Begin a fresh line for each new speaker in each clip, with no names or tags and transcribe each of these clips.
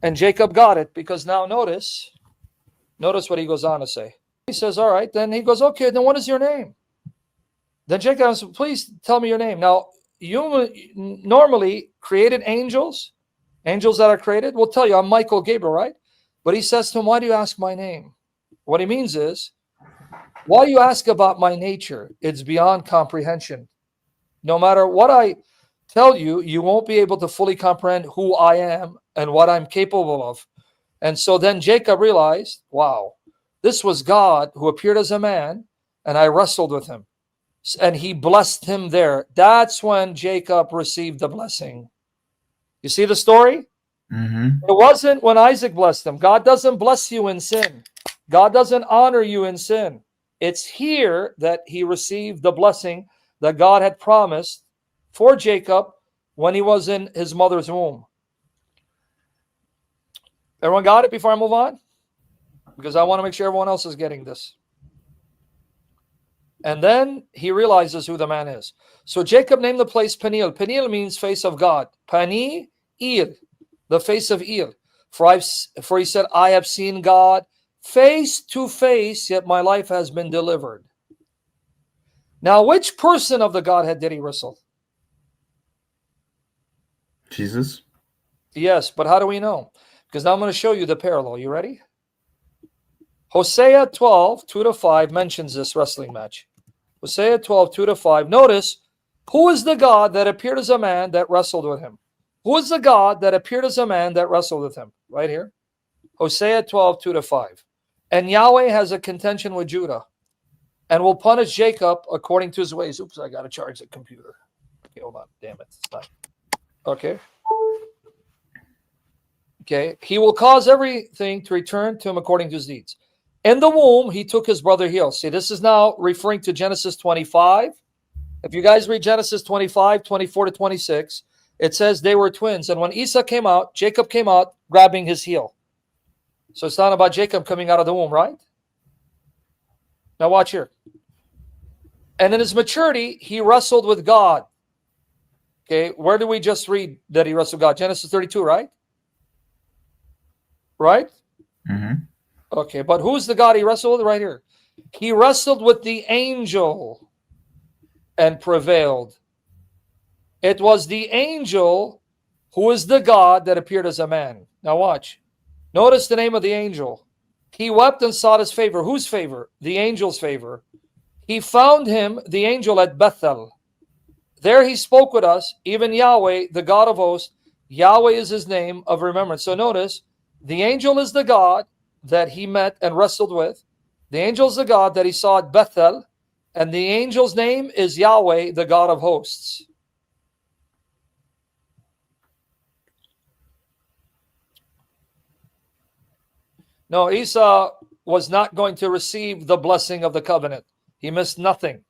And Jacob got it, because now notice what he goes on to say. He says, all right, then he goes, okay, then what is your name? Then Jacob asks, please tell me your name. Now, you normally created angels that are created, will tell you, I'm Michael Gabriel, right? But he says to him, why do you ask my name? What he means is, why you ask about my nature? It's beyond comprehension. No matter what I tell you, you won't be able to fully comprehend who I am and what I'm capable of. And so then Jacob realized, wow, this was God who appeared as a man, and I wrestled with him. And he blessed him there. That's when Jacob received the blessing. You see the story? It wasn't when Isaac blessed him. God doesn't bless you in sin. God doesn't honor you in sin. It's here that he received the blessing that God had promised for Jacob when he was in his mother's womb. Everyone got it before I move on? Because I want to make sure everyone else is getting this. And then he realizes who the man is. So Jacob named the place Peniel. Peniel means face of God. Pani, Ir, the face of Ir. For he said, I have seen God face to face, yet my life has been delivered. Now, which person of the Godhead did he wrestle?
Jesus.
Yes, but how do we know? Because now I'm going to show you the parallel. You ready? Hosea 12, 2-5 mentions this wrestling match. Hosea 12, 2-5. Notice, who is the God that appeared as a man that wrestled with him? Who is the God that appeared as a man that wrestled with him? Right here. Hosea 12, 2-5. And Yahweh has a contention with Judah and will punish Jacob according to his ways. Oops, I got to charge the computer. Okay, hold on. Damn it. It's not. Okay. Okay. He will cause everything to return to him according to his deeds. In the womb, he took his brother heel. See, this is now referring to Genesis 25. If you guys read Genesis 25, 24-26, it says they were twins. And when Esau came out, Jacob came out grabbing his heel. So it's not about Jacob coming out of the womb, right? Now watch here. And in his maturity, he wrestled with God. Okay, where do we just read that he wrestled with God? Genesis 32, right? Right? Okay, but who's the God he wrestled with? Right here. He wrestled with the angel and prevailed. It was the angel who is the God that appeared as a man. Now watch. Notice the name of the angel. He wept and sought his favor. Whose favor? The angel's favor. He found him, the angel, at Bethel. There he spoke with us, even Yahweh, the God of hosts. Yahweh is his name of remembrance. So notice, the angel is the God that he met and wrestled with. The angel is the God that he saw at Bethel. And the angel's name is Yahweh, the God of hosts. No, Esau was not going to receive the blessing of the covenant. He missed nothing.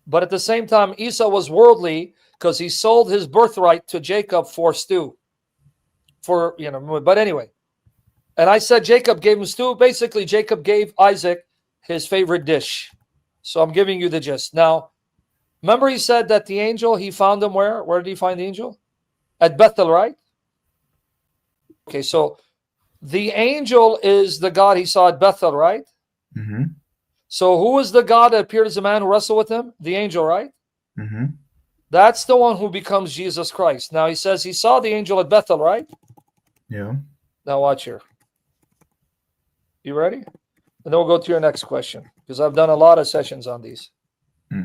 But at the same time, Esau was worldly because he sold his birthright to Jacob for stew. But anyway. And I said Jacob gave him stew. Basically, Jacob gave Isaac his favorite dish. So I'm giving you the gist. Now, remember he said that the angel, he found him where? Where did he find the angel? At Bethel, right? Okay, so the angel is the God he saw at Bethel, right? So who is the God that appeared as a man who wrestled with him? The angel, right? That's the one who becomes Jesus Christ. Now he says he saw the angel at Bethel, right?
Yeah.
Now watch here. You ready? And then we'll go to your next question, because I've done a lot of sessions on these.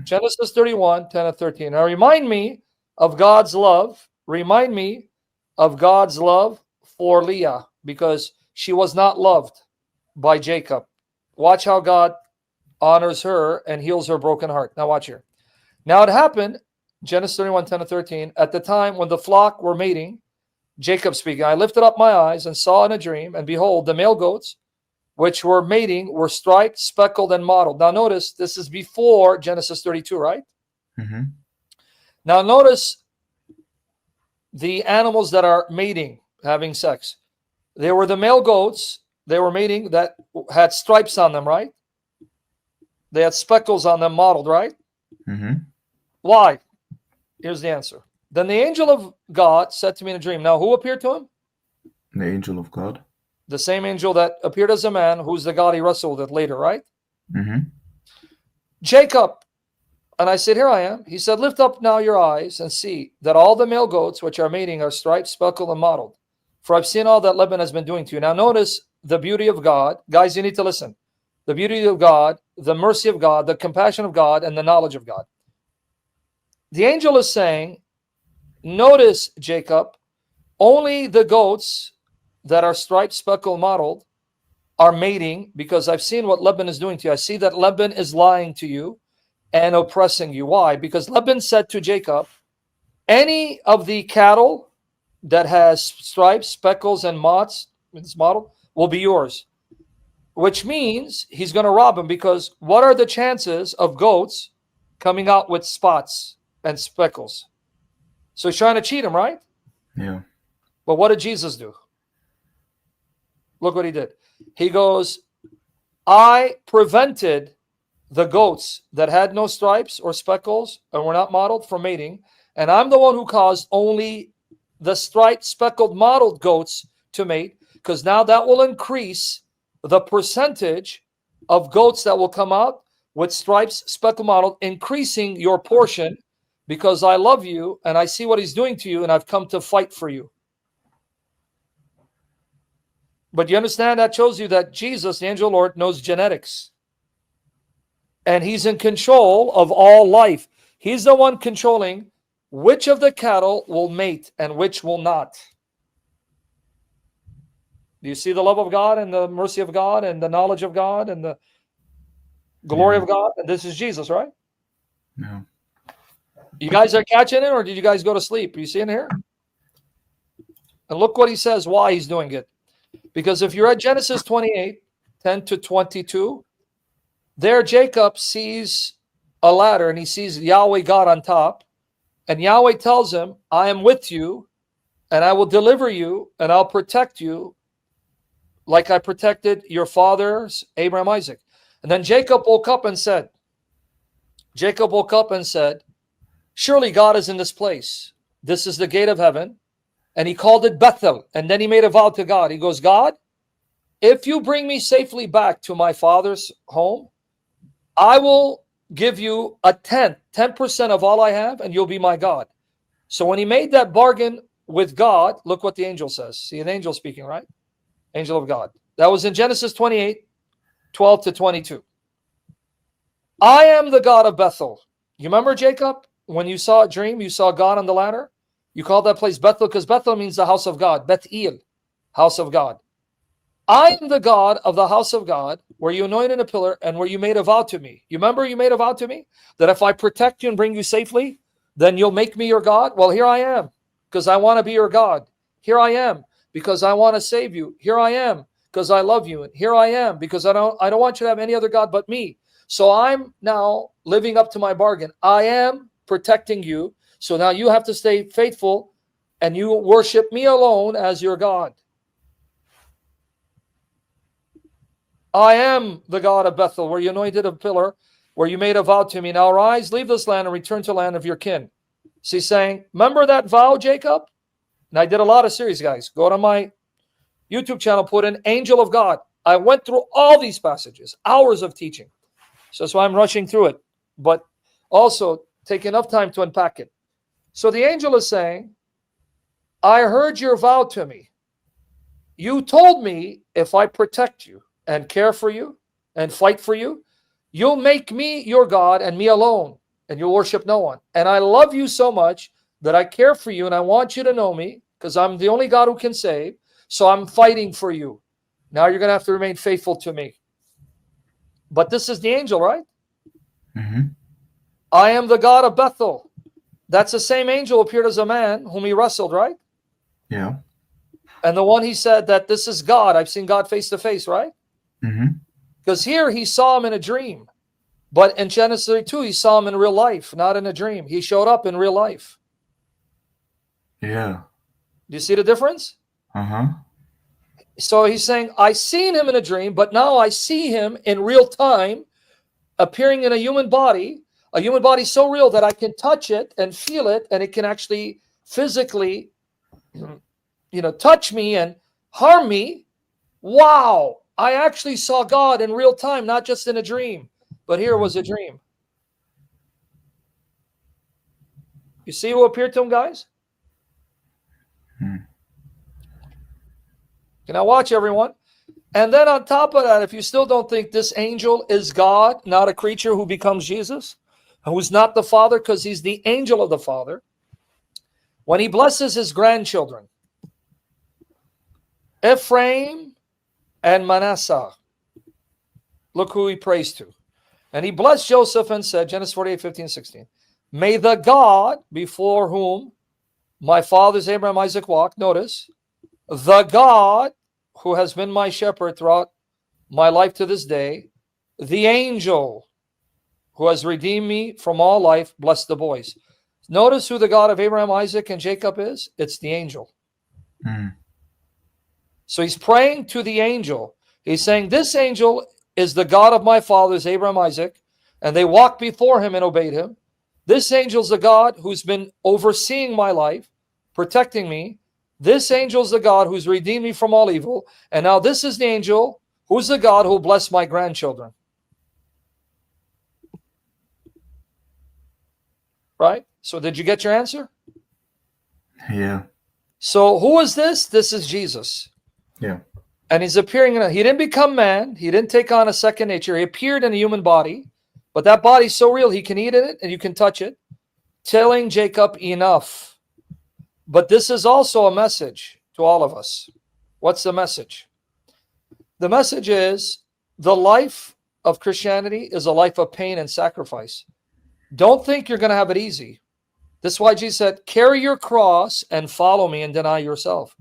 Genesis 31, 10-13. Now remind me of God's love. Remind me of God's love for Leah, because she was not loved by Jacob. Watch how God honors her and heals her broken heart. Now watch here. Now it happened, Genesis 31, 10-13, at the time when the flock were mating, Jacob speaking, I lifted up my eyes and saw in a dream, and behold, the male goats which were mating were striped, speckled, and mottled. Now notice, this is before Genesis 32, right? Now notice the animals that are mating, having sex. They were the male goats, they were mating, that had stripes on them, right? They had speckles on them, mottled, right? Why? Here's the answer. Then the angel of God said to me in a dream. Now, who appeared to him?
The angel of God.
The same angel that appeared as a man, who's the God he wrestled with later, right?
Mm-hmm.
Jacob. And I said, here I am. He said, lift up now your eyes and see that all the male goats which are mating are striped, speckled, and mottled. For I've seen all that Lebanon has been doing to you. Now notice the beauty of God. Guys, you need to listen. The beauty of God, the mercy of God, the compassion of God, and the knowledge of God. The angel is saying, notice, Jacob, only the goats that are striped, speckled, mottled are mating, because I've seen what Lebanon is doing to you. I see that Lebanon is lying to you and oppressing you. Why? Because Laban said to Jacob, any of the cattle that has stripes, speckles, and mots, it's mottled, will be yours. Which means he's going to rob him, because what are the chances of goats coming out with spots and speckles? So he's trying to cheat him, right?
Yeah.
But what did Jesus do? Look what he did. He goes, I prevented the goats that had no stripes or speckles and were not mottled from mating, and I'm the one who caused only the striped, speckled, mottled goats to mate, because now that will increase the percentage of goats that will come out with stripes, speckled, mottled, increasing your portion, because I love you and I see what he's doing to you, and I've come to fight for you. But you understand, that shows you that Jesus, the angel of the Lord, knows genetics. And he's in control of all life. He's the one controlling which of the cattle will mate and which will not. Do you see the love of God and the mercy of God and the knowledge of God and the glory of God? And this is Jesus, right?
Yeah.
You guys are catching it, or did you guys go to sleep? Are you seeing here? And look what he says, why he's doing it. Because if you're at Genesis 28, 10 to 22, there Jacob sees a ladder and he sees Yahweh God on top. And Yahweh tells him, I am with you and I will deliver you and I'll protect you like I protected your fathers, Abraham, Isaac. And then Jacob woke up and said, surely God is in this place. This is the gate of heaven. And he called it Bethel. And then he made a vow to God. He goes, God, if you bring me safely back to my father's home, I will give you a tenth, 10% of all I have, and you'll be my God. So when he made that bargain with God, look what the angel says. See an angel speaking, right? Angel of God. That was in Genesis 28, 12 to 22. I am the God of Bethel. You remember, Jacob, when you saw a dream, you saw God on the ladder? You called that place Bethel because Bethel means the house of God. Bethel, house of God. I am the God of the house of God, where you anointed a pillar and where you made a vow to me. You remember you made a vow to me that if I protect you and bring you safely, then you'll make me your God? Well, here I am, because I want to be your God. Here I am, because I want to save you. Here I am, because I love you. And here I am, because I don't want you to have any other God but me. So I'm now living up to my bargain. I am protecting you. So now you have to stay faithful and you worship me alone as your God. I am the God of Bethel, where you anointed a pillar, where you made a vow to me. Now arise, leave this land, and return to the land of your kin. So he's saying, remember that vow, Jacob? And I did a lot of series, guys. Go to my YouTube channel, put in Angel of God. I went through all these passages, hours of teaching. So that's why I'm rushing through it. But also take enough time to unpack it. So the angel is saying, I heard your vow to me. You told me if I protect you and care for you and fight for you, you'll make me your God and me alone, and you'll worship no one. And I love you so much that I care for you and I want you to know me, because I'm the only God who can save. So I'm fighting for you. Now you're going to have to remain faithful to me. But this is the angel, right?
Mm-hmm.
I am the God of Bethel. That's the same angel appeared as a man whom he wrestled, right?
Yeah.
And the one he said that this is God. I've seen God face to face, right?
Mm-hmm.
Because here he saw him in a dream. But in Genesis 32, he saw him in real life, not in a dream. He showed up in real life.
Yeah.
Do you see the difference?
Uh-huh.
So he's saying, I seen him in a dream, but now I see him in real time, appearing in a human body so real that I can touch it and feel it, and it can actually physically, touch me and harm me. Wow, I actually saw God in real time, not just in a dream. But here was a dream. You see who appeared to him, guys?
Mm.
Can I watch, everyone? And then on top of that, if you still don't think this angel is God, not a creature who becomes Jesus, who's not the Father because he's the angel of the Father, when he blesses his grandchildren, Ephraim and Manasseh, look who he prays to. And he blessed Joseph and said, Genesis 48, 15, 16, may the God before whom my fathers Abraham, Isaac walked, notice, the God who has been my shepherd throughout my life to this day, the angel who has redeemed me from all life, bless the boys. Notice who the God of Abraham, Isaac, and Jacob is. It's the angel.
Mm.
So he's praying to the angel. He's saying, this angel is the God of my fathers, Abraham, Isaac, and they walked before him and obeyed him. This angel's the God who's been overseeing my life, protecting me. This angel's the God who's redeemed me from all evil. And now this is the angel who's the God who will bless my grandchildren. Right? So did you get your answer?
Yeah.
So who is this? This is Jesus.
Yeah.
And he's appearing he didn't become man. He didn't take on a second nature. He appeared in a human body, but that body's so real, he can eat it and you can touch it. Telling Jacob, enough. But this is also a message to all of us. What's the message? The message is the life of Christianity is a life of pain and sacrifice. Don't think you're going to have it easy. This is why Jesus said, carry your cross and follow me and deny yourself.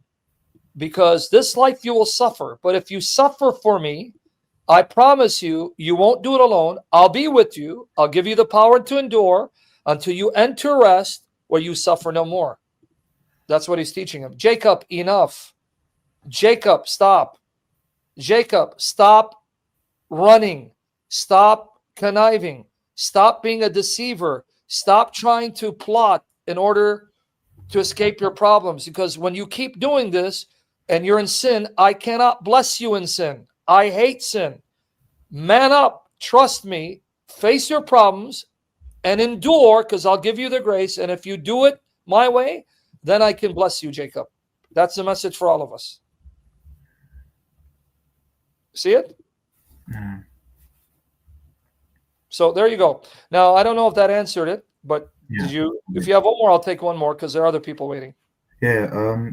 Because this life you will suffer. But if you suffer for me, I promise you, you won't do it alone. I'll be with you. I'll give you the power to endure until you enter rest where you suffer no more. That's what he's teaching him. Jacob, enough. Jacob, stop. Jacob, stop running. Stop conniving. Stop being a deceiver. Stop trying to plot in order to escape your problems. Because when you keep doing this and you're in sin, I cannot bless you in sin. I hate sin. Man up. Trust me. Face your problems and endure, because I'll give you the grace. And if you do it my way, then I can bless you, Jacob. That's the message for all of us. See it?
Mm.
So there you go. Now, I don't know if that answered it, but
Yeah.
if you have one more, I'll take one more because there are other people waiting.
Yeah.